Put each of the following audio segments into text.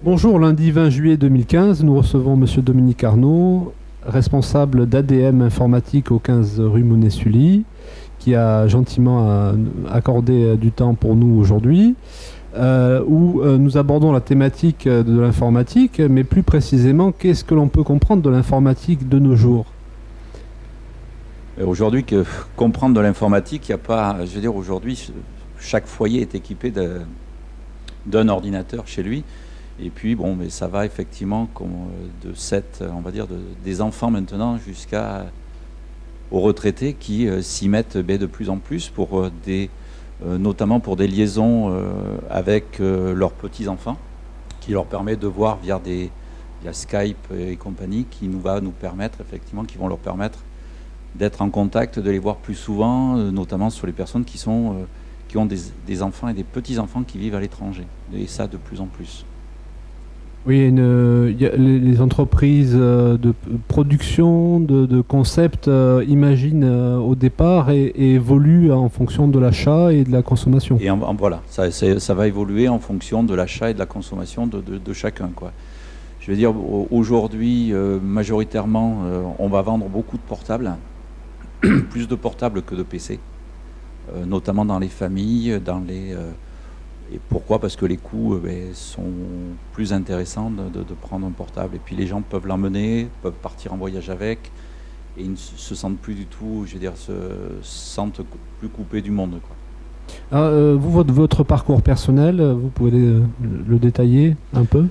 Bonjour, lundi 20 juillet 2015, nous recevons Monsieur Dominique Arnaud, responsable d'ADM Informatique au 15 rue Monnay-Sully, qui a gentiment accordé du temps pour nous aujourd'hui, où nous abordons la thématique de l'informatique, mais plus précisément, qu'est-ce que l'on peut comprendre de l'informatique de nos jours? Aujourd'hui, comprendre de l'informatique, il n'y a pas... Je veux dire, aujourd'hui, chaque foyer est équipé d'un ordinateur chez lui. Et puis, bon, mais ça va effectivement de 7, on va dire, des enfants maintenant aux retraités qui s'y mettent de plus en plus pour notamment pour des liaisons avec leurs petits-enfants, qui leur permet de voir via Skype et compagnie, qui vont leur permettre d'être en contact, de les voir plus souvent, notamment sur les personnes qui ont des enfants et des petits-enfants qui vivent à l'étranger. Et ça, de plus en plus. Oui, les entreprises de production, de concepts imaginent au départ et évoluent en fonction de l'achat et de la consommation. Et voilà, ça va évoluer en fonction de l'achat et de la consommation de chacun, quoi. Je veux dire, aujourd'hui, majoritairement, on va vendre beaucoup de portables, plus de portables que de PC, notamment dans les familles, et pourquoi? Parce que les coûts sont plus intéressants de prendre un portable. Et puis les gens peuvent l'emmener, peuvent partir en voyage avec, et ils ne se sentent plus du tout, je veux dire, se sentent plus coupés du monde, quoi. Alors, vous, votre parcours personnel, vous pouvez le détailler un peu?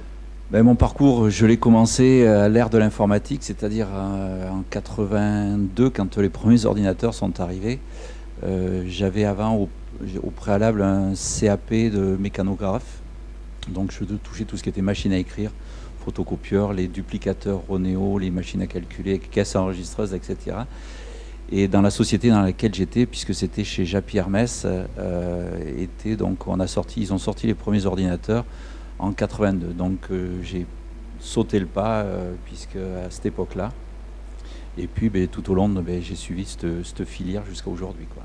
Mon parcours, je l'ai commencé à l'ère de l'informatique, c'est-à-dire en 82, quand les premiers ordinateurs sont arrivés. J'avais avant au préalable un CAP de mécanographe, donc je touchais tout ce qui était machine à écrire, photocopieur, les duplicateurs Ronéo, les machines à calculer, caisses enregistreuses, etc. Et dans la société dans laquelle j'étais, puisque c'était chez Japy Hermès, ils ont sorti les premiers ordinateurs en 82. Donc j'ai sauté le pas, puisque à cette époque-là. Et puis tout au long, j'ai suivi cette filière jusqu'à aujourd'hui, quoi.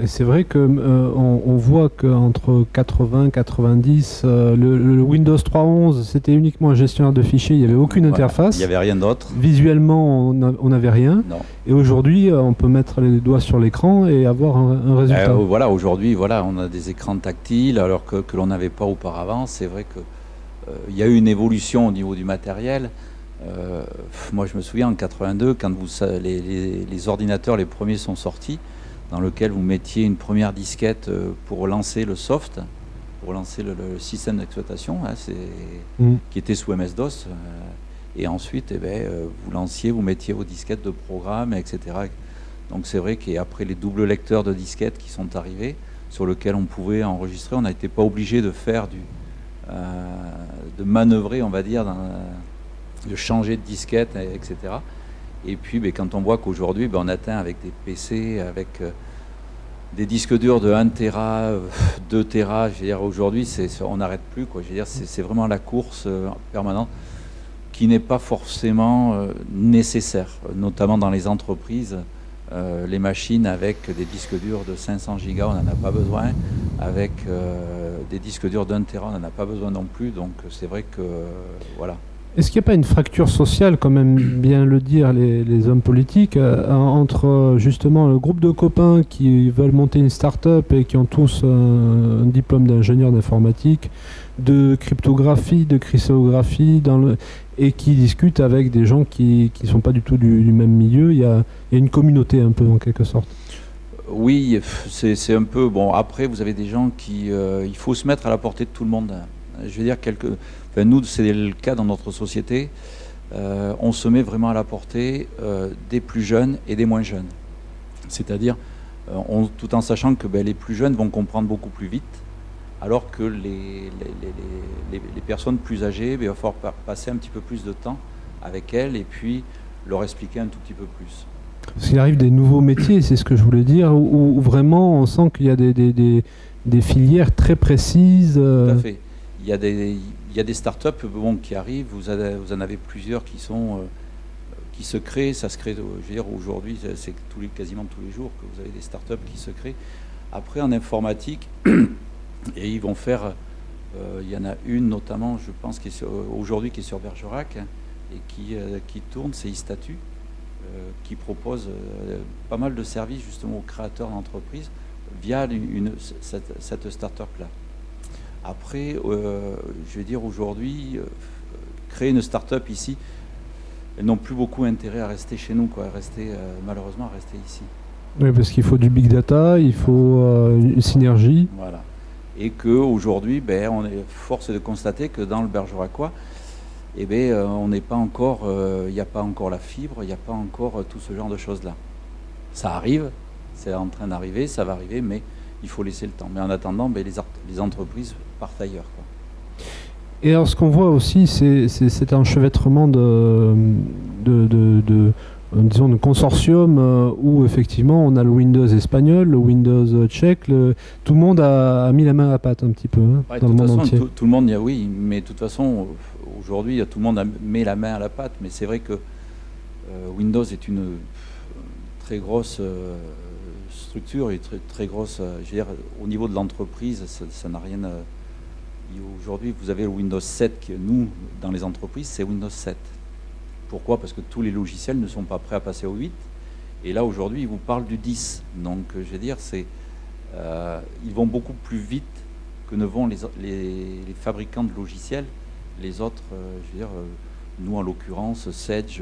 C'est vrai que on voit qu'entre 80 et 90, le Windows 3.11, c'était uniquement un gestionnaire de fichiers, il n'y avait aucune interface. Il n'y avait rien d'autre. Visuellement, on n'avait rien. Non. Et aujourd'hui, on peut mettre les doigts sur l'écran et avoir un résultat. Voilà, aujourd'hui, on a des écrans tactiles, alors que l'on n'avait pas auparavant. C'est vrai qu'il y a eu une évolution au niveau du matériel. Moi, je me souviens, en 82, quand les ordinateurs, les premiers sont sortis, dans lequel vous mettiez une première disquette pour lancer le soft, pour lancer le système d'exploitation, qui était sous MS-DOS, et ensuite vous mettiez vos disquettes de programme, etc. Donc c'est vrai qu'après les doubles lecteurs de disquettes qui sont arrivés, sur lesquels on pouvait enregistrer, on n'était pas obligé de faire de manœuvrer, on va dire, de changer de disquette, etc. Et puis quand on voit qu'aujourd'hui on atteint avec des PC, avec des disques durs de 1 Tera, 2 Tera, je veux dire, aujourd'hui on n'arrête plus, quoi. Je veux dire, c'est vraiment la course permanente qui n'est pas forcément nécessaire, notamment dans les entreprises. Les machines avec des disques durs de 500 gigas, on n'en a pas besoin. Avec des disques durs d'1 Tera, on n'en a pas besoin non plus. Donc c'est vrai que voilà. Est-ce qu'il n'y a pas une fracture sociale, quand même bien le dire les hommes politiques, entre justement le groupe de copains qui veulent monter une start-up et qui ont tous un diplôme d'ingénieur d'informatique, de cryptographie, de cristallographie, et qui discutent avec des gens qui ne sont pas du tout du même milieu? Il y a une communauté un peu en quelque sorte. Oui, c'est un peu... Bon, après, vous avez des gens qui... il faut se mettre à la portée de tout le monde. Je veux dire, nous, c'est le cas dans notre société. On se met vraiment à la portée des plus jeunes et des moins jeunes. C'est-à-dire, tout en sachant que les plus jeunes vont comprendre beaucoup plus vite, alors que les personnes plus âgées, il va falloir passer un petit peu plus de temps avec elles et puis leur expliquer un tout petit peu plus. Parce qu'il arrive des nouveaux métiers, c'est ce que je voulais dire, où vraiment on sent qu'il y a des filières très précises. Tout à fait. il y a des startups bon, qui arrivent, vous en avez plusieurs qui se créent, ça se crée, je veux dire, aujourd'hui, c'est quasiment tous les jours que vous avez des startups qui se créent. Après, en informatique, et ils vont faire, il y en a une notamment, je pense, aujourd'hui qui est sur Bergerac, et qui tourne, c'est Istatu, qui propose pas mal de services justement aux créateurs d'entreprises via cette start-up-là. Après, je vais dire aujourd'hui, créer une start-up ici, elles n'ont plus beaucoup intérêt à rester chez nous, quoi, malheureusement à rester ici. Oui, parce qu'il faut du big data, il faut une synergie. Voilà. Et qu'aujourd'hui, on est force de constater que dans le Bergeracois, on n'est pas encore, il n'y a pas encore la fibre, il n'y a pas encore tout ce genre de choses-là. Ça arrive, c'est en train d'arriver, ça va arriver, mais il faut laisser le temps. Mais en attendant, les entreprises partent ailleurs, quoi. Et alors, ce qu'on voit aussi, c'est cet enchevêtrement disons, de consortium où effectivement on a le Windows espagnol, le Windows tchèque, tout le monde a mis la main à la pâte un petit peu dans le monde entier. Tout le monde, oui, mais de toute façon, aujourd'hui, tout le monde met la main à la pâte, mais c'est vrai que Windows est une très grosse structure et très grosse, je veux dire, au niveau de l'entreprise, ça n'a rien. Aujourd'hui, vous avez le Windows 7 qui, nous, dans les entreprises, c'est Windows 7. Pourquoi? Parce que tous les logiciels ne sont pas prêts à passer au 8. Et là, aujourd'hui, ils vous parlent du 10. Donc, je veux dire, ils vont beaucoup plus vite que ne vont les fabricants de logiciels. Les autres, je veux dire, nous, en l'occurrence, Sage,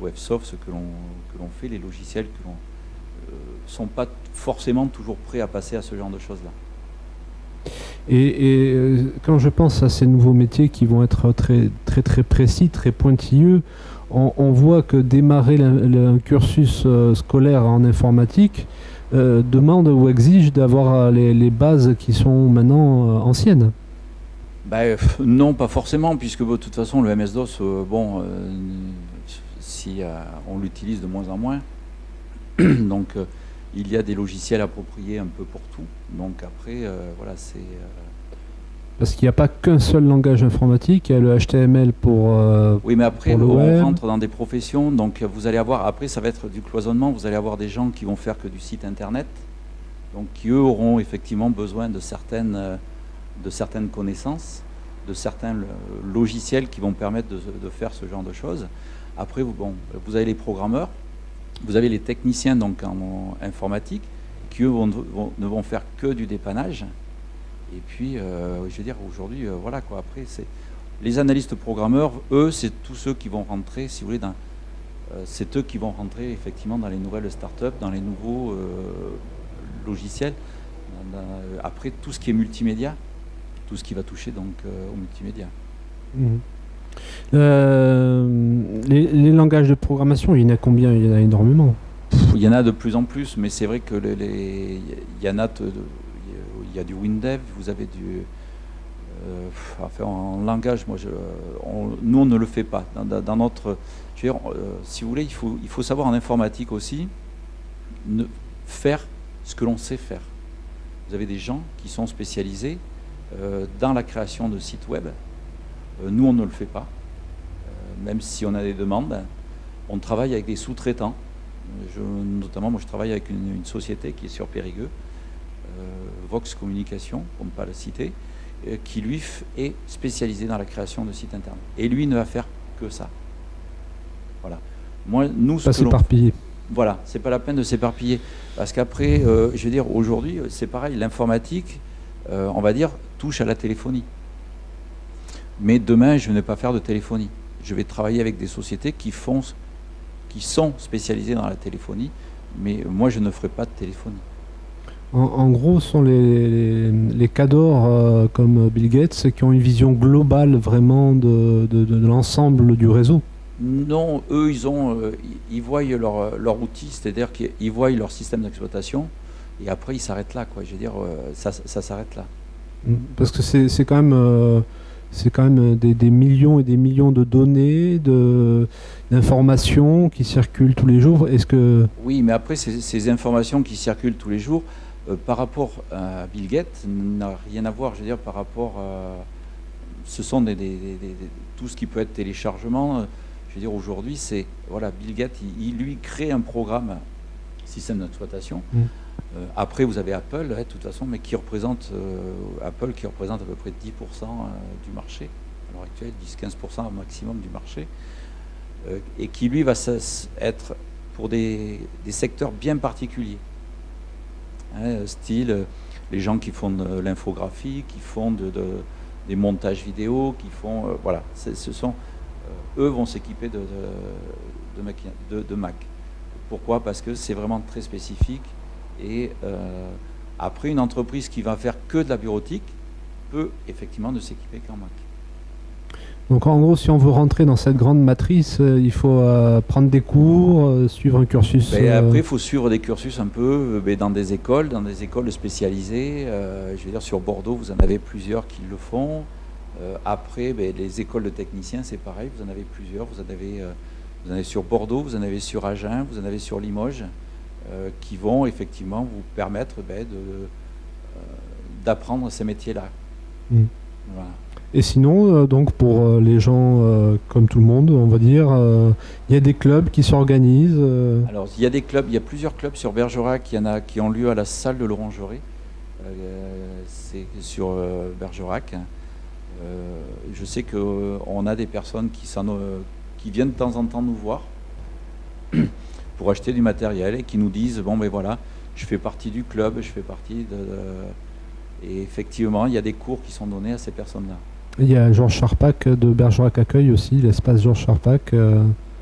Websoft, ce que l'on fait, les logiciels que l'on sont pas forcément toujours prêts à passer à ce genre de choses-là. Et quand je pense à ces nouveaux métiers qui vont être très, très, très précis, très pointilleux, on voit que démarrer un cursus scolaire en informatique demande ou exige d'avoir les bases qui sont maintenant anciennes. Non, pas forcément, puisque de toute façon le MS-DOS, si on l'utilise de moins en moins, donc il y a des logiciels appropriés un peu pour tout. Donc après, voilà, c'est... Parce qu'il n'y a pas qu'un seul langage informatique, il y a le HTML pour oui, mais après, on rentre dans des professions, donc vous allez avoir, après ça va être du cloisonnement, vous allez avoir des gens qui vont faire que du site internet, donc qui eux auront effectivement besoin de certaines connaissances, de certains logiciels qui vont permettre de faire ce genre de choses. Après, vous avez les programmeurs, vous avez les techniciens donc en informatique, qui eux ne vont faire que du dépannage. Et puis, je veux dire, aujourd'hui, voilà quoi. Après, c'est les analystes programmeurs, eux, c'est tous ceux qui vont rentrer, si vous voulez, c'est eux qui vont rentrer effectivement dans les nouvelles startups, dans les nouveaux logiciels. Après, tout ce qui est multimédia, tout ce qui va toucher donc au multimédia. Les langages de programmation, il y en a combien? Il y en a énormément. Il y en a de plus en plus, mais c'est vrai que il y en a. Il y a du WinDev, vous avez du... en langage, nous on ne le fait pas. Dans notre... Je veux dire, si vous voulez, il faut savoir en informatique aussi faire ce que l'on sait faire. Vous avez des gens qui sont spécialisés dans la création de sites web. Nous on ne le fait pas. Même si on a des demandes, on travaille avec des sous-traitants. Notamment, moi je travaille avec une société qui est sur Périgueux, Vox Communication, pour ne pas la citer, qui lui est spécialisé dans la création de sites internet. Et lui ne va faire que ça. Voilà. Nous, pas s'éparpiller. Voilà, c'est pas la peine de s'éparpiller. Parce qu'après, je veux dire, aujourd'hui, c'est pareil, l'informatique, on va dire, touche à la téléphonie. Mais demain, je ne vais pas faire de téléphonie. Je vais travailler avec des sociétés qui sont spécialisées dans la téléphonie, mais moi, je ne ferai pas de téléphonie. En gros, ce sont les cadors comme Bill Gates qui ont une vision globale vraiment de l'ensemble du réseau. Non, eux, ils voient leur outil, c'est-à-dire qu'ils voient leur système d'exploitation, et après, ils s'arrêtent là, quoi. Je veux dire, ça s'arrête là. Parce que c'est quand même des millions et des millions de données, d'informations qui circulent tous les jours. Est-ce que... Oui, mais après, ces informations qui circulent tous les jours, par rapport à Bill Gates, n'a rien à voir, je veux dire, par rapport ce sont tout ce qui peut être téléchargement. Je veux dire, aujourd'hui, c'est voilà, Bill Gates, il lui crée un programme, système d'exploitation. Après, vous avez Apple, de toute façon, mais Apple qui représente à peu près 10% du marché, à l'heure actuelle, 10-15% au maximum du marché, et qui, lui, va être pour des secteurs bien particuliers. Style, les gens qui font de l'infographie, qui font des montages vidéo, qui font... voilà, eux vont s'équiper de Mac. Pourquoi? Parce que c'est vraiment très spécifique. Et après, une entreprise qui va faire que de la bureautique peut effectivement ne s'équiper qu'en Mac. Donc en gros, si on veut rentrer dans cette grande matrice, il faut prendre des cours, suivre un cursus. Après, il faut suivre des cursus un peu dans des écoles spécialisées. Je veux dire, sur Bordeaux, vous en avez plusieurs qui le font. Après, les écoles de techniciens, c'est pareil, vous en avez plusieurs. Vous en avez sur Bordeaux, vous en avez sur Agen, vous en avez sur Limoges. Qui vont effectivement vous permettre d'apprendre ces métiers-là. Voilà. Et sinon, donc pour les gens comme tout le monde, on va dire, il y a des clubs qui s'organisent. Alors, il y a des clubs, il y a plusieurs clubs sur Bergerac, il y en a qui ont lieu à la salle de l'Orangerie, c'est sur Bergerac. Je sais qu'on a des personnes qui viennent de temps en temps nous voir pour acheter du matériel et qui nous disent bon ben voilà, je fais partie du club, je fais partie et effectivement il y a des cours qui sont donnés à ces personnes-là. Il y a Georges Charpak de Bergerac Accueil aussi, l'espace Georges Charpak.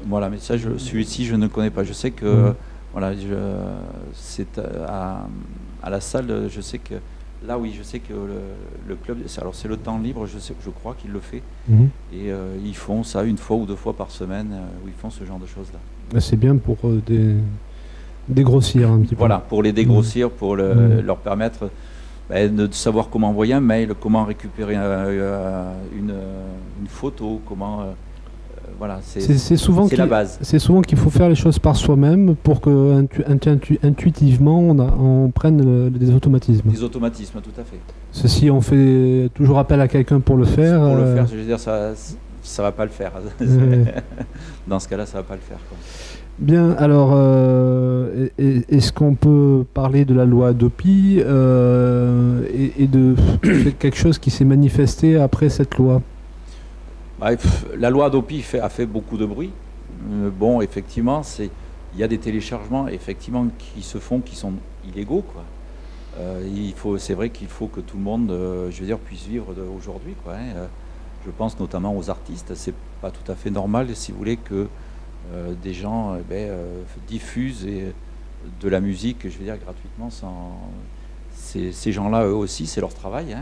Voilà, mais ça celui-ci je ne connais pas. Je sais que voilà, c'est à la salle, je sais que là oui, je sais que le club, alors c'est le temps libre, je crois qu'il le fait. Et ils font ça une fois ou deux fois par semaine où ils font ce genre de choses-là. C'est bien pour dégrossir un petit peu. Voilà, pour les dégrossir, pour leur permettre de savoir comment envoyer un mail, comment récupérer une photo, comment... voilà, c'est souvent la base. C'est souvent qu'il faut faire les choses par soi-même pour que intuitivement on prenne des automatismes. Des automatismes, tout à fait. Ceci, on fait toujours appel à quelqu'un pour le faire. Pour le faire, je veux dire, ça va pas le faire. Dans ce cas-là, ça va pas le faire, quoi. Bien, alors, est-ce qu'on peut parler de la loi Hadopi et de quelque chose qui s'est manifesté après cette loi? La loi Hadopi a fait beaucoup de bruit. Bon, effectivement, il y a des téléchargements effectivement qui se font, qui sont illégaux, quoi. C'est vrai qu'il faut que tout le monde, je veux dire, puisse vivre aujourd'hui, quoi. Je pense notamment aux artistes. C'est pas tout à fait normal, si vous voulez, que des gens diffusent de la musique, je veux dire, gratuitement. Ces gens-là, eux aussi, c'est leur travail,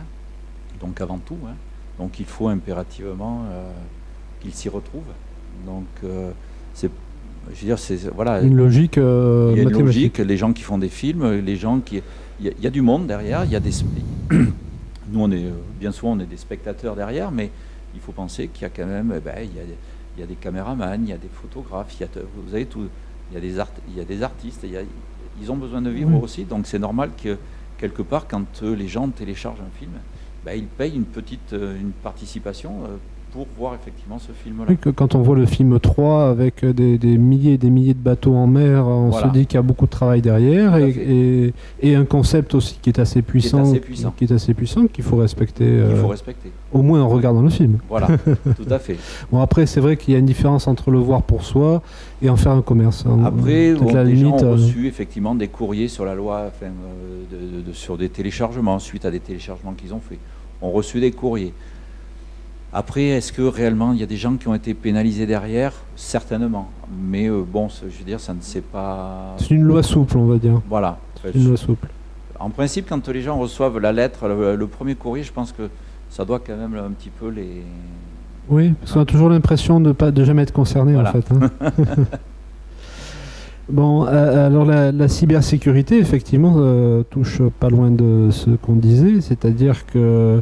donc avant tout. Donc il faut impérativement qu'ils s'y retrouvent. Donc je veux dire, voilà. Une logique. Il y a une logique. Les gens qui font des films, les gens qui, il y a du monde derrière. Il y a des. Nous, bien souvent, on est des spectateurs derrière, mais il faut penser qu'il y a quand même, il y a des caméramans, il y a des photographes, vous avez tout, il y a des artistes, ils ont besoin de vivre aussi, donc c'est normal que quelque part, quand les gens téléchargent un film, ils payent une participation pour voir effectivement ce film-là. Oui, que quand on voit le film 3 avec des milliers et des milliers de bateaux en mer, on se dit qu'il y a beaucoup de travail derrière et un concept aussi qui est assez puissant, qu'il faut respecter. Au moins en regardant le film. Voilà, tout à fait. Bon, après, c'est vrai qu'il y a une différence entre le voir pour soi et en faire un commerce. Après, des gens ont reçu effectivement des courriers sur la loi, sur des téléchargements, suite à des téléchargements qu'ils ont fait. On reçu des courriers. Après, est-ce que réellement il y a des gens qui ont été pénalisés derrière? Certainement. Mais bon, je veux dire, ça ne s'est pas... C'est une loi souple, on va dire. Voilà. C'est une loi souple. En principe, quand les gens reçoivent la lettre, le premier courrier, je pense que ça doit quand même un petit peu les... Oui, parce qu'on a toujours l'impression de jamais être concerné, voilà. En fait. Bon, alors la cybersécurité, effectivement, touche pas loin de ce qu'on disait, c'est-à-dire que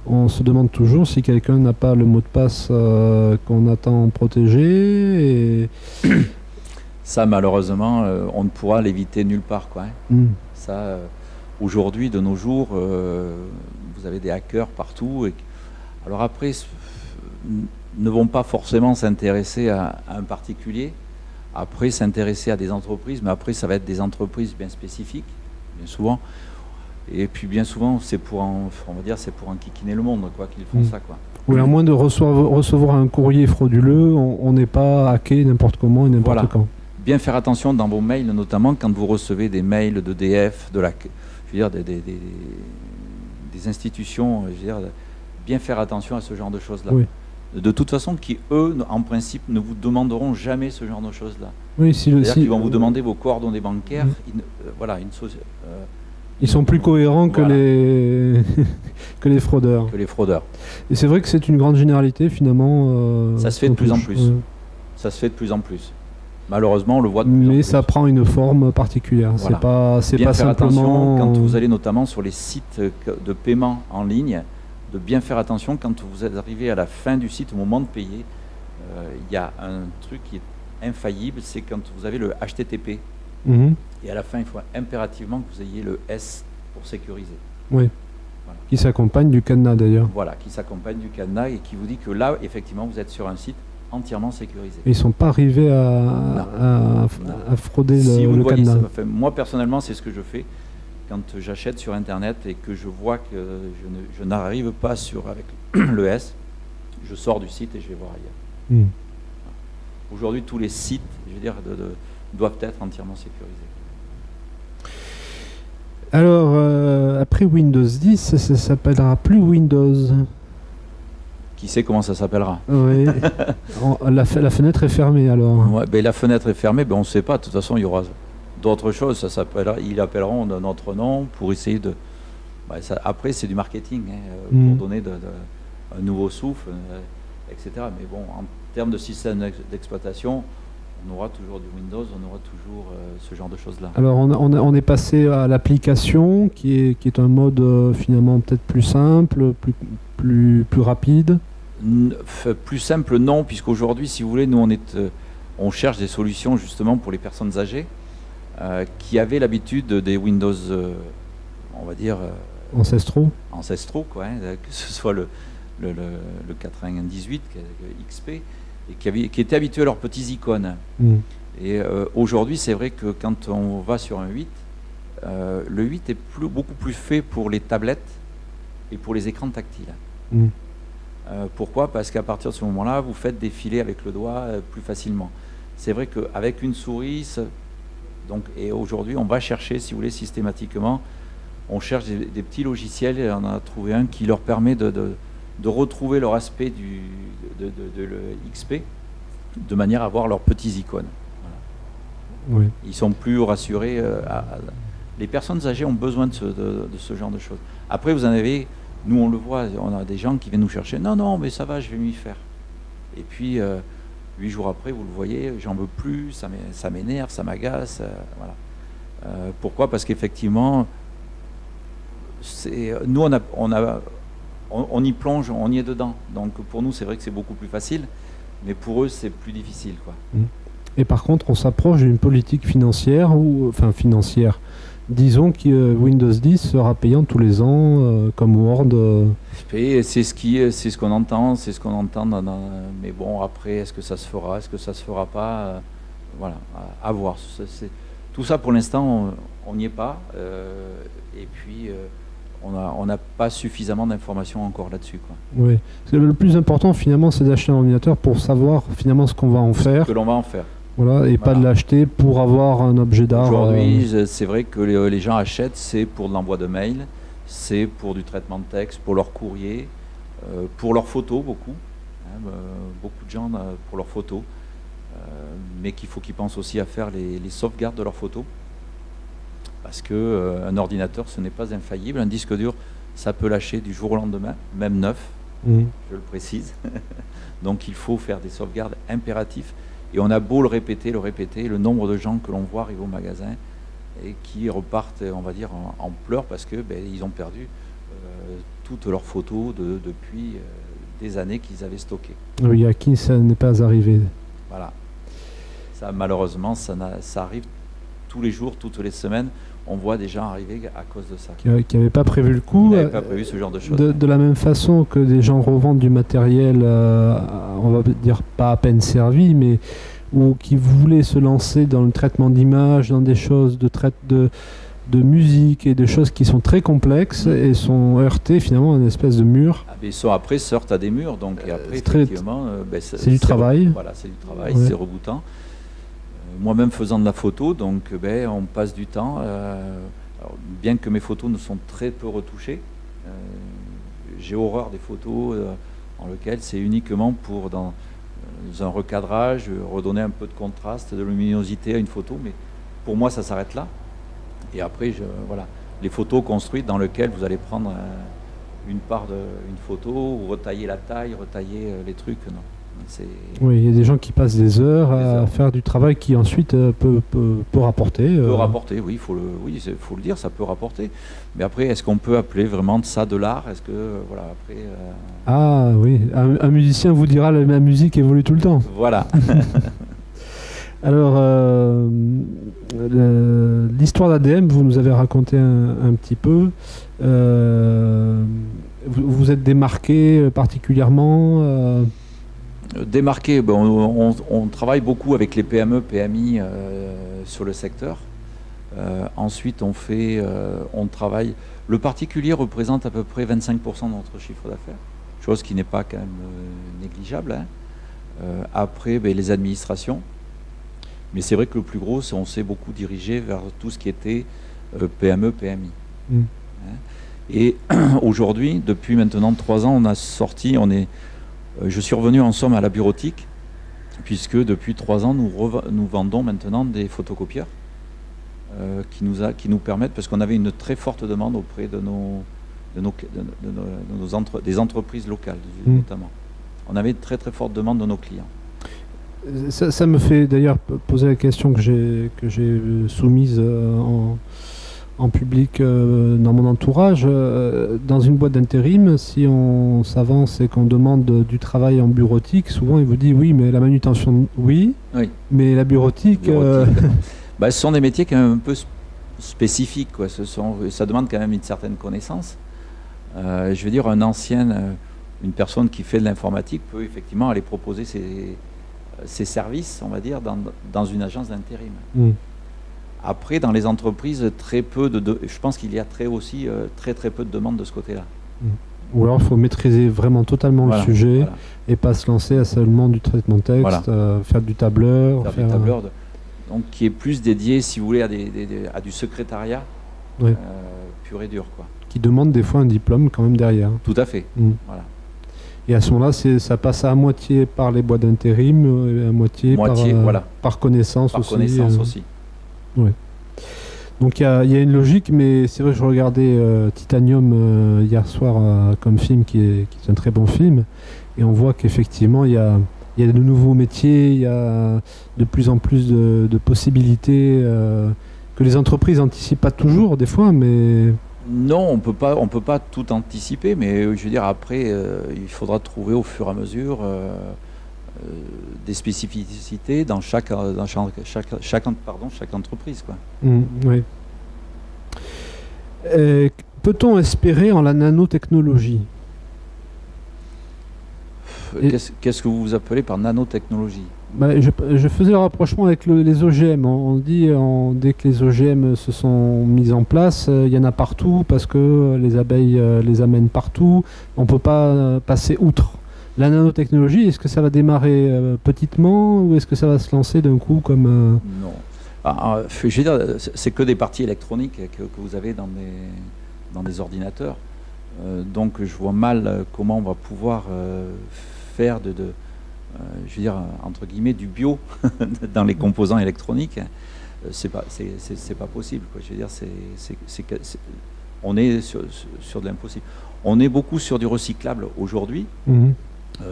on se demande toujours si quelqu'un n'a pas le mot de passe qu'on attend protégé. Et... Ça, malheureusement, on ne pourra l'éviter nulle part, quoi. Ça, aujourd'hui, de nos jours, vous avez des hackers partout. Alors après, ne vont pas forcément s'intéresser à un particulier, après s'intéresser à des entreprises, mais après ça va être des entreprises bien spécifiques, bien souvent. Et puis bien souvent, c'est pour on va dire, c'est pour enquiquiner le monde, quoi, qu'ils font ça, quoi. Oui, à moins de recevoir un courrier frauduleux, on n'est pas hacké n'importe comment et n'importe quand. Bien faire attention dans vos mails, notamment quand vous recevez des mails d'EDF, je veux dire, des institutions, je veux dire, bien faire attention à ce genre de choses-là. Oui. De toute façon, qui, eux, en principe, ne vous demanderont jamais ce genre de choses-là. Oui, c'est-à-dire qu'ils vont vous demander vos coordonnées bancaires. Voilà, ils sont plus cohérents que que les fraudeurs. Et c'est vrai que c'est une grande généralité, finalement. Ça se fait de plus en plus. Ça se fait de plus en plus. Malheureusement, on le voit de plus en plus. Mais ça prend une forme particulière. Voilà. C'est pas faire simplement... attention quand vous allez notamment sur les sites de paiement en ligne, de bien faire attention quand vous êtes arrivé à la fin du site, au moment de payer. Il y a un truc qui est infaillible, c'est quand vous avez le HTTP. Et à la fin, il faut impérativement que vous ayez le S pour sécuriser. Oui. Voilà. Qui s'accompagne du cadenas d'ailleurs. Voilà, qui s'accompagne du cadenas et qui vous dit que là, effectivement, vous êtes sur un site entièrement sécurisé. Et ils ne sont pas arrivés à frauder le cadenas. Moi, personnellement, c'est ce que je fais quand j'achète sur Internet et que je vois que je n'arrive pas avec le S. Je sors du site et je vais voir ailleurs. Aujourd'hui, tous les sites, je veux dire, doivent être entièrement sécurisés. Alors, après Windows 10, ça s'appellera plus Windows. Qui sait comment ça s'appellera? Oui. La fenêtre est fermée alors. Ouais, ben, la fenêtre est fermée, ben, on ne sait pas. De toute façon, il y aura d'autres choses. Ils appelleront d'un autre nom pour essayer de... Ben, après, c'est du marketing, pour donner un nouveau souffle, etc. Mais bon, en termes de système d'exploitation, on aura toujours du Windows, on aura toujours ce genre de choses-là. Alors on est passé à l'application qui est un mode finalement peut-être plus simple, plus rapide. Plus simple non, puisqu'aujourd'hui, si vous voulez, nous on cherche des solutions justement pour les personnes âgées qui avaient l'habitude des Windows, on va dire... ancestraux, quoi, que ce soit le 98, XP, et qui étaient habitués à leurs petits icônes. Et aujourd'hui, c'est vrai que quand on va sur un 8, le 8 est beaucoup plus fait pour les tablettes et pour les écrans tactiles. Pourquoi? Parce qu'à partir de ce moment-là, vous faites défiler avec le doigt plus facilement. C'est vrai qu'avec une souris, et aujourd'hui, on va chercher, si vous voulez, systématiquement, on cherche des petits logiciels, et on en a trouvé un qui leur permet de retrouver leur aspect de le XP, de manière à avoir leurs petits icônes. Voilà. Oui. Ils sont plus rassurés. Les personnes âgées ont besoin de ce genre de choses. Après, vous en avez, nous on le voit, on a des gens qui viennent nous chercher. Non, mais ça va, je vais m'y faire. Et puis, 8 jours après, vous le voyez, j'en veux plus, ça m'énerve, ça m'agace. Voilà. Pourquoi? Parce qu'effectivement, nous on y plonge, on y est dedans. Donc pour nous, c'est vrai que c'est beaucoup plus facile, mais pour eux, c'est plus difficile, quoi. Et par contre, on s'approche d'une politique financière, disons que Windows 10 sera payant tous les ans, comme Word. C'est ce qu'on entend, mais bon, après, est-ce que ça se fera, est-ce que ça se fera pas, voilà, à voir. Tout ça, pour l'instant, on n'y est pas, et puis... on n'a pas suffisamment d'informations encore là-dessus, quoi. Oui. Le plus important, finalement, c'est d'acheter un ordinateur pour savoir, finalement, ce qu'on va en faire. Ce que l'on va en faire. Voilà, et pas de l'acheter pour avoir un objet d'art. Aujourd'hui, c'est vrai que les gens achètent, c'est pour de l'envoi de mail, c'est pour du traitement de texte, pour leur courrier, pour leurs photos, beaucoup. Beaucoup de gens pour leurs photos. Mais qu'il faut qu'ils pensent aussi à faire les sauvegardes de leurs photos. Parce qu'un ordinateur, ce n'est pas infaillible. Un disque dur, ça peut lâcher du jour au lendemain, même neuf, je le précise. Donc il faut faire des sauvegardes impératives. Et on a beau le répéter, le nombre de gens que l'on voit arriver au magasin et qui repartent, on va dire, en pleurs parce que ils ont perdu toutes leurs photos depuis des années qu'ils avaient stockées. Oui, à qui ça n'est pas arrivé. Voilà. Ça, malheureusement, ça arrive tous les jours, toutes les semaines. on voit des gens arriver à cause de ça. Qui n'avaient pas prévu le coup. Qui n'avaient pas prévu ce genre de choses. De la même façon que des gens revendent du matériel, on va dire pas à peine servi, mais ou qui voulaient se lancer dans le traitement d'image, dans des choses de musique et de choses qui sont très complexes et sont heurtés finalement à une espèce de mur. Ils sont après se heurtent à des murs, donc et après effectivement, c'est du travail. Voilà, c'est du travail, c'est rebootant. Moi-même faisant de la photo, donc on passe du temps. Alors, bien que mes photos ne sont très peu retouchées, j'ai horreur des photos en lesquelles c'est uniquement pour dans un recadrage, redonner un peu de contraste, de luminosité à une photo, mais pour moi ça s'arrête là. Et après, voilà, les photos construites dans lesquelles vous allez prendre une part d'une photo, ou retailler la taille, retailler les trucs, non. Oui, il y a des gens qui passent des heures à faire du travail qui ensuite peut rapporter. Peut rapporter, oui, il faut le dire, ça peut rapporter. Mais après, est-ce qu'on peut appeler vraiment ça de l'art? Est-ce que, voilà, après... Ah oui, un musicien vous dira que la musique évolue tout le temps. Voilà. Alors, l'histoire d'ADM, vous nous avez raconté un petit peu. Vous êtes démarqué particulièrement Démarqué, on travaille beaucoup avec les PME, PMI sur le secteur. Ensuite, on travaille... Le particulier représente à peu près 25% de notre chiffre d'affaires, chose qui n'est pas quand même négligeable. Hein. Après, les administrations. Mais c'est vrai que le plus gros, on s'est beaucoup dirigé vers tout ce qui était PME, PMI. Hein. Et aujourd'hui, depuis maintenant 3 ans, on a sorti, je suis revenu en somme à la bureautique, puisque depuis 3 ans, nous vendons maintenant des photocopieurs qui nous permettent, parce qu'on avait une très forte demande auprès des entreprises locales, notamment. On avait une très très forte demande de nos clients. Ça me fait d'ailleurs poser la question que j'ai soumise en public dans mon entourage. Dans une boîte d'intérim, si on s'avance et qu'on demande du travail en bureautique, souvent ils vous disent oui, mais la manutention, oui. Mais la bureautique... ce sont des métiers quand même un peu spécifiques, quoi. Ça demande quand même une certaine connaissance. Je veux dire, une personne qui fait de l'informatique peut effectivement aller proposer ses services, on va dire, dans une agence d'intérim. Après, dans les entreprises, je pense qu'il y a très peu de demandes de ce côté-là. Ou alors, il faut maîtriser vraiment totalement le sujet et pas se lancer à seulement du traitement de texte, faire du tableur. Du tableur, donc qui est plus dédié, si vous voulez, à du secrétariat pur et dur, quoi. Qui demande des fois un diplôme quand même derrière. Tout à fait. Voilà. Et à ce moment-là, ça passe à moitié par les boîtes d'intérim, à moitié par connaissance aussi. Par connaissance aussi. Ouais. Donc il y a une logique, mais c'est vrai que je regardais Titanium hier soir comme film, qui est un très bon film, et on voit qu'effectivement il y a de nouveaux métiers, il y a de plus en plus de possibilités que les entreprises n'anticipent pas toujours des fois, mais... Non, on peut pas tout anticiper, mais je veux dire, après, il faudra trouver au fur et à mesure des spécificités dans chaque entreprise, quoi. Oui. Peut-on espérer en la nanotechnologie? Qu'est-ce que vous appelez par nanotechnologie? Je faisais le rapprochement avec les OGM. On dit, dès que les OGM se sont mis en place, il y en a partout parce que les abeilles les amènent partout. On ne peut pas passer outre. La nanotechnologie, est-ce que ça va démarrer petitement ou est-ce que ça va se lancer d'un coup comme... Non. Je veux dire, c'est que des parties électroniques que vous avez dans des ordinateurs. Donc je vois mal comment on va pouvoir faire je veux dire, entre guillemets, du bio dans les composants électroniques. C'est pas possible, quoi. Je veux dire, on est sur de l'impossible. On est beaucoup sur du recyclable aujourd'hui,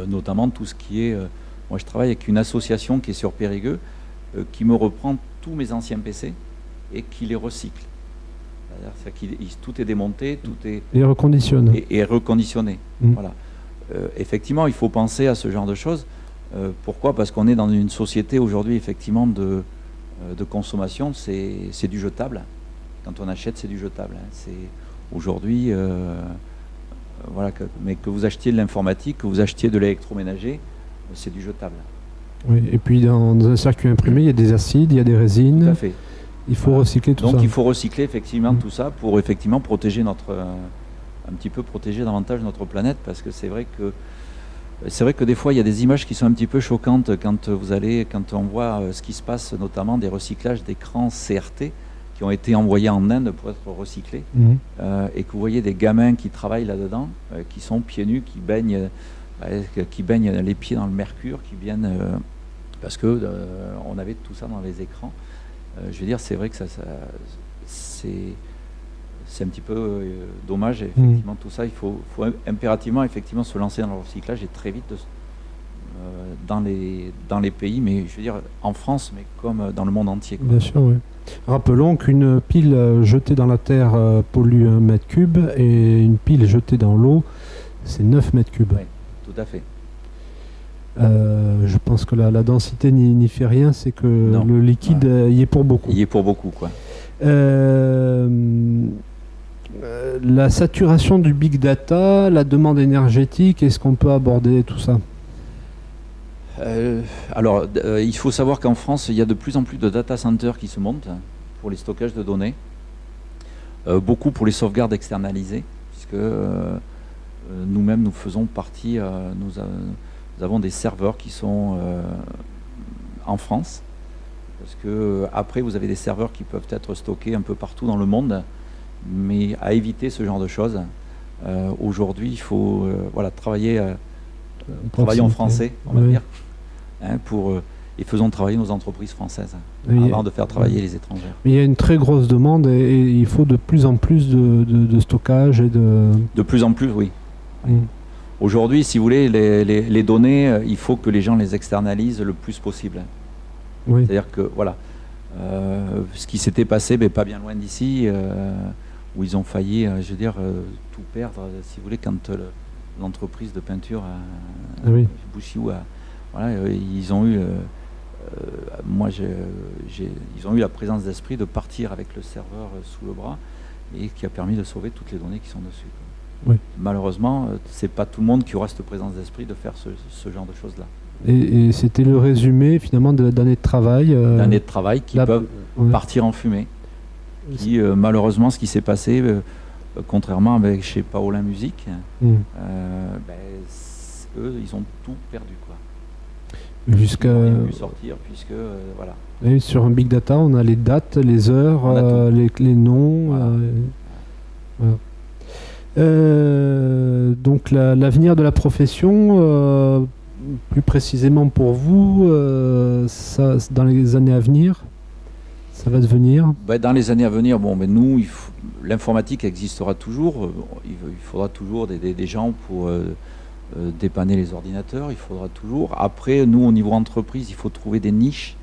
notamment tout ce qui est... moi, je travaille avec une association qui est sur Périgueux, qui me reprend tous mes anciens PC et qui les recycle. C'est-à-dire tout est démonté, tout est... Et reconditionne. Et reconditionné. Voilà. Effectivement, il faut penser à ce genre de choses. Pourquoi? Parce qu'on est dans une société aujourd'hui, effectivement, de consommation, c'est du jetable. quand on achète, c'est du jetable. Hein. C'est aujourd'hui, voilà, mais que vous achetiez de l'informatique, que vous achetiez de l'électroménager, c'est du jetable. Oui, et puis dans un circuit imprimé, il y a des acides, il y a des résines. Tout à fait. Il faut recycler tout ça. Donc il faut recycler effectivement tout ça pour effectivement protéger un petit peu protéger davantage notre planète, parce que c'est vrai que des fois il y a des images qui sont un petit peu choquantes quand on voit ce qui se passe, notamment des recyclages d'écrans CRT qui ont été envoyés en Inde pour être recyclés, et que vous voyez des gamins qui travaillent là-dedans, qui sont pieds nus, qui baignent les pieds dans le mercure, qui viennent parce que on avait tout ça dans les écrans. Je veux dire, c'est vrai que c'est un petit peu dommage. Et effectivement, tout ça, il faut impérativement effectivement se lancer dans le recyclage et très vite dans les pays, mais je veux dire en France, mais comme dans le monde entier, quoi. Bien sûr, oui. Rappelons qu'une pile jetée dans la terre pollue 1 mètre cube et une pile jetée dans l'eau, c'est 9 mètres cubes. Oui, tout à fait. Je pense que la densité n'y fait rien, c'est que le liquide y est pour beaucoup. Il y est pour beaucoup, quoi. La saturation du big data, la demande énergétique, est-ce qu'on peut aborder tout ça? Alors, il faut savoir qu'en France, il y a de plus en plus de data centers qui se montent pour les stockages de données, beaucoup pour les sauvegardes externalisées, puisque nous-mêmes, nous faisons partie, nous avons des serveurs qui sont en France, parce que après, vous avez des serveurs qui peuvent être stockés un peu partout dans le monde, mais à éviter ce genre de choses. Aujourd'hui, il faut travailler en français, on va dire, hein, et faisons travailler nos entreprises françaises avant de faire travailler les étrangères. Mais il y a une très grosse demande et il faut de plus en plus de stockage et de... De plus en plus, oui. Aujourd'hui, si vous voulez, les données, il faut que les gens les externalisent le plus possible. Oui. C'est-à-dire que, voilà, ce qui s'était passé, mais pas bien loin d'ici, où ils ont failli, je veux dire, tout perdre, si vous voulez, quand l'entreprise de peinture Bouchiou, voilà, ils ont eu, ils ont eu la présence d'esprit de partir avec le serveur sous le bras, et qui a permis de sauver toutes les données qui sont dessus. Oui. Malheureusement, c'est pas tout le monde qui aura cette présence d'esprit de faire ce genre de choses-là. Et c'était le résumé finalement d'années de travail. D'années de travail qui peuvent partir en fumée. Qui, malheureusement, ce qui s'est passé, contrairement avec chez Paolin Musique, eux, ils ont tout perdu, quoi. Jusqu'à... Ils n'ont rien pu sortir, puisque, voilà. Et sur un big data, on a les dates, les heures, les noms. Voilà. Donc l'avenir de la profession, plus précisément pour vous, ça, dans les années à venir, ça va devenir dans les années à venir, nous, l'informatique existera toujours. Il faudra toujours des gens pour dépanner les ordinateurs. Il faudra toujours. Après, nous, au niveau entreprise, il faut trouver des niches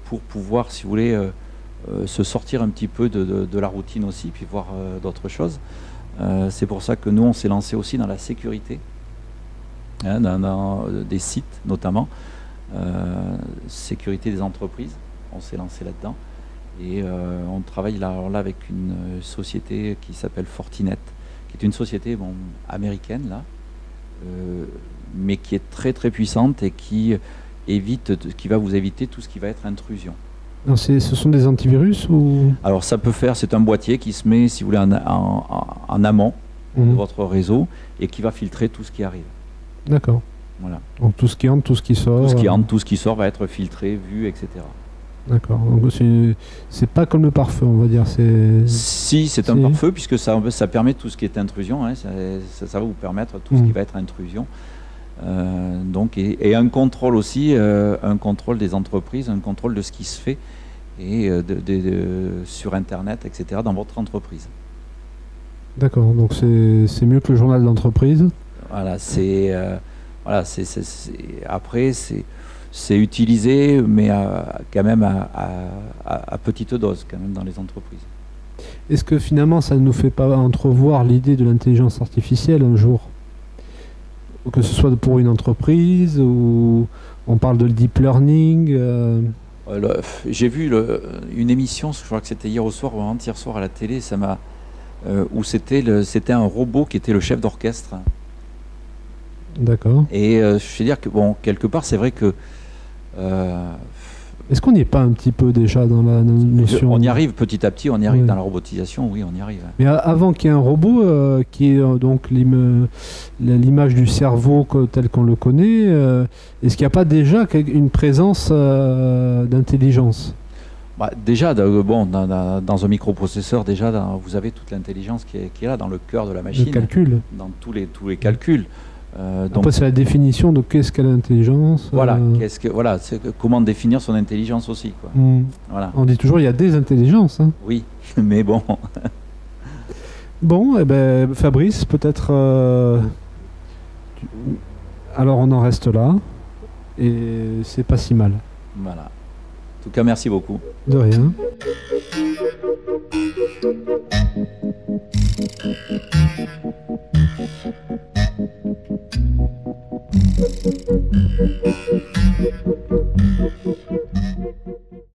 pour pouvoir, si vous voulez, se sortir un petit peu de la routine aussi, puis voir d'autres choses. C'est pour ça que nous, on s'est lancé aussi dans la sécurité, hein, dans des sites notamment, sécurité des entreprises. On s'est lancé là-dedans et on travaille là avec une société qui s'appelle Fortinet, qui est une société américaine là, mais qui est très très puissante et qui va vous éviter tout ce qui va être intrusion. Ce sont des antivirus ou... Alors ça peut faire, c'est un boîtier qui se met, si vous voulez, en amont de votre réseau et qui va filtrer tout ce qui arrive. D'accord. Voilà. Donc tout ce qui entre, tout ce qui sort. Tout ce qui entre, tout ce qui sort va être filtré, vu, etc. D'accord. Donc c'est pas comme le pare-feu, on va dire. Si, c'est un pare-feu puisque ça permet tout ce qui est intrusion. Hein, ça va vous permettre tout ce qui va être intrusion. Donc et un contrôle aussi, un contrôle des entreprises, un contrôle de ce qui se fait et sur Internet, etc. dans votre entreprise. D'accord. Donc c'est mieux que le journal d'entreprise. Voilà. Après c'est utilisé, mais quand même à petite dose quand même dans les entreprises. Est-ce que finalement ça ne nous fait pas entrevoir l'idée de l'intelligence artificielle un jour? Que ce soit pour une entreprise ou on parle de deep learning. J'ai vu une émission, je crois que c'était hier au soir ou avant-hier soir à la télé, où c'était un robot qui était le chef d'orchestre. D'accord. Et je veux dire que, bon, quelque part, c'est vrai que... Est-ce qu'on n'y est pas un petit peu déjà dans la notion? On y arrive petit à petit, on y arrive dans la robotisation, oui, on y arrive. Mais avant qu'il y ait un robot qui est donc l'image du cerveau tel qu'on le connaît, est-ce qu'il n'y a pas déjà une présence d'intelligence? Déjà, dans un microprocesseur, vous avez toute l'intelligence qui est là, dans le cœur de la machine. Le calcul. Dans tous les calculs. Après, c'est la définition de qu'est-ce qu'est l'intelligence. Voilà, comment définir son intelligence aussi, quoi. Voilà. On dit toujours il y a des intelligences. Hein. Oui, mais bon. Bon, Fabrice, peut-être. Alors on en reste là, et c'est pas si mal. Voilà. En tout cas, merci beaucoup. De rien.